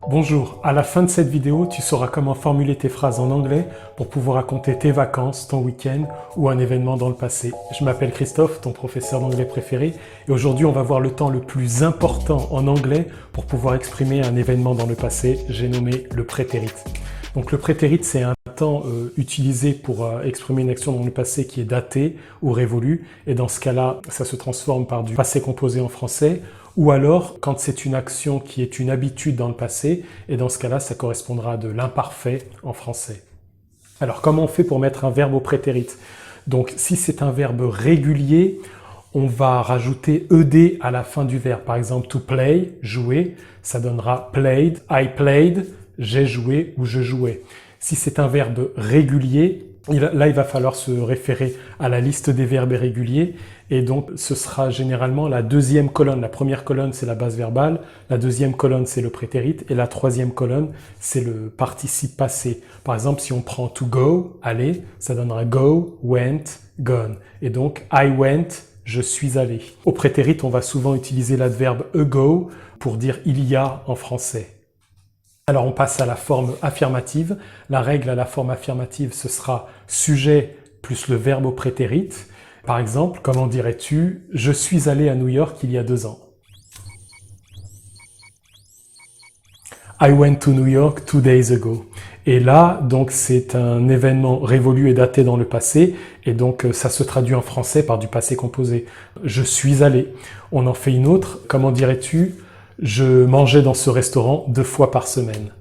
Bonjour, à la fin de cette vidéo, tu sauras comment formuler tes phrases en anglais pour pouvoir raconter tes vacances, ton week-end ou un événement dans le passé. Je m'appelle Christophe, ton professeur d'anglais préféré, et aujourd'hui on va voir le temps le plus important en anglais pour pouvoir exprimer un événement dans le passé. J'ai nommé le prétérit. Donc le prétérit, c'est un temps utilisé pour exprimer une action dans le passé qui est datée ou révolue, et dans ce cas-là, ça se transforme par du passé composé en français, ou alors quand c'est une action qui est une habitude dans le passé, et dans ce cas-là, ça correspondra à de l'imparfait en français. Alors comment on fait pour mettre un verbe au prétérit? Donc si c'est un verbe régulier, on va rajouter ed à la fin du verbe. Par exemple, to play, jouer, ça donnera played, I played, j'ai joué ou je jouais. Si c'est un verbe régulier, là il va falloir se référer à la liste des verbes irréguliers, et donc ce sera généralement la deuxième colonne. La première colonne c'est la base verbale, la deuxième colonne c'est le prétérit, et la troisième colonne c'est le participe passé. Par exemple, si on prend to go, aller, ça donnera go, went, gone. Et donc I went, je suis allé. Au prétérit, on va souvent utiliser l'adverbe ago pour dire il y a en français. Alors on passe à la forme affirmative. La règle à la forme affirmative, ce sera sujet plus le verbe au prétérit. Par exemple, comment dirais-tu « Je suis allé à New York il y a 2 ans ». I went to New York 2 days ago. Et là, donc, c'est un événement révolu et daté dans le passé, et donc ça se traduit en français par du passé composé. Je suis allé. On en fait une autre. Comment dirais-tu « Je mangeais dans ce restaurant 2 fois par semaine ».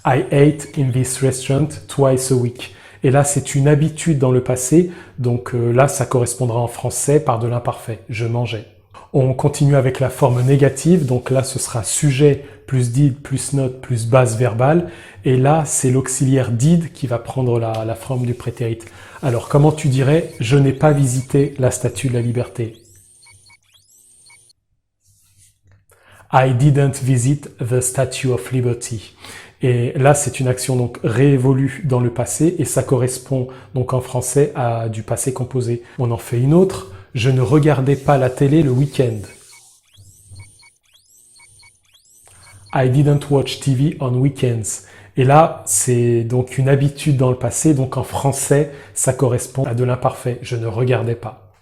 I ate in this restaurant twice a week. Et là, c'est une habitude dans le passé, donc là, ça correspondra en français par de l'imparfait. Je mangeais. On continue avec la forme négative, donc là, ce sera sujet plus did plus not plus base verbale. Et là, c'est l'auxiliaire did qui va prendre la forme du prétérit. Alors, comment tu dirais « Je n'ai pas visité la Statue de la Liberté ». I didn't visit the Statue of Liberty. Et là, c'est une action donc révolue dans le passé, et ça correspond donc en français à du passé composé. On en fait une autre. Je ne regardais pas la télé le week-end. I didn't watch TV on weekends. Et là, c'est donc une habitude dans le passé, donc en français, ça correspond à de l'imparfait. Je ne regardais pas.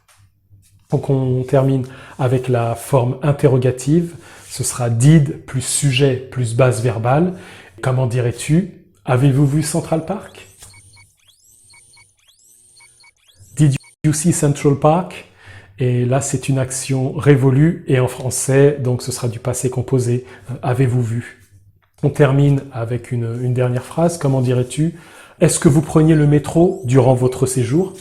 Donc on termine avec la forme interrogative. Ce sera did plus sujet plus base verbale. Comment dirais-tu « Avez-vous vu Central Park » ? Did you see Central Park ? Et là, c'est une action révolue, et en français, donc ce sera du passé composé. Avez-vous vu ? On termine avec une dernière phrase. Comment dirais-tu « Est-ce que vous preniez le métro durant votre séjour » ?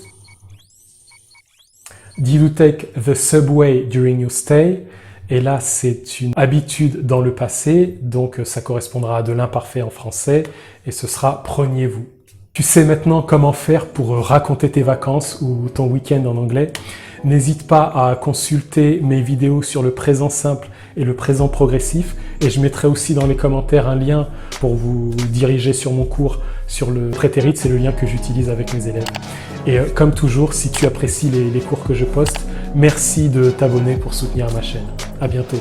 Did you take the subway during your stay ? Et là, c'est une habitude dans le passé, donc ça correspondra à de l'imparfait en français, et ce sera « preniez-vous ». Tu sais maintenant comment faire pour raconter tes vacances ou ton week-end en anglais. N'hésite pas à consulter mes vidéos sur le présent simple et le présent progressif, et je mettrai aussi dans les commentaires un lien pour vous diriger sur mon cours sur le prétérit. C'est le lien que j'utilise avec mes élèves. Et comme toujours, si tu apprécies les cours que je poste, merci de t'abonner pour soutenir ma chaîne. À bientôt.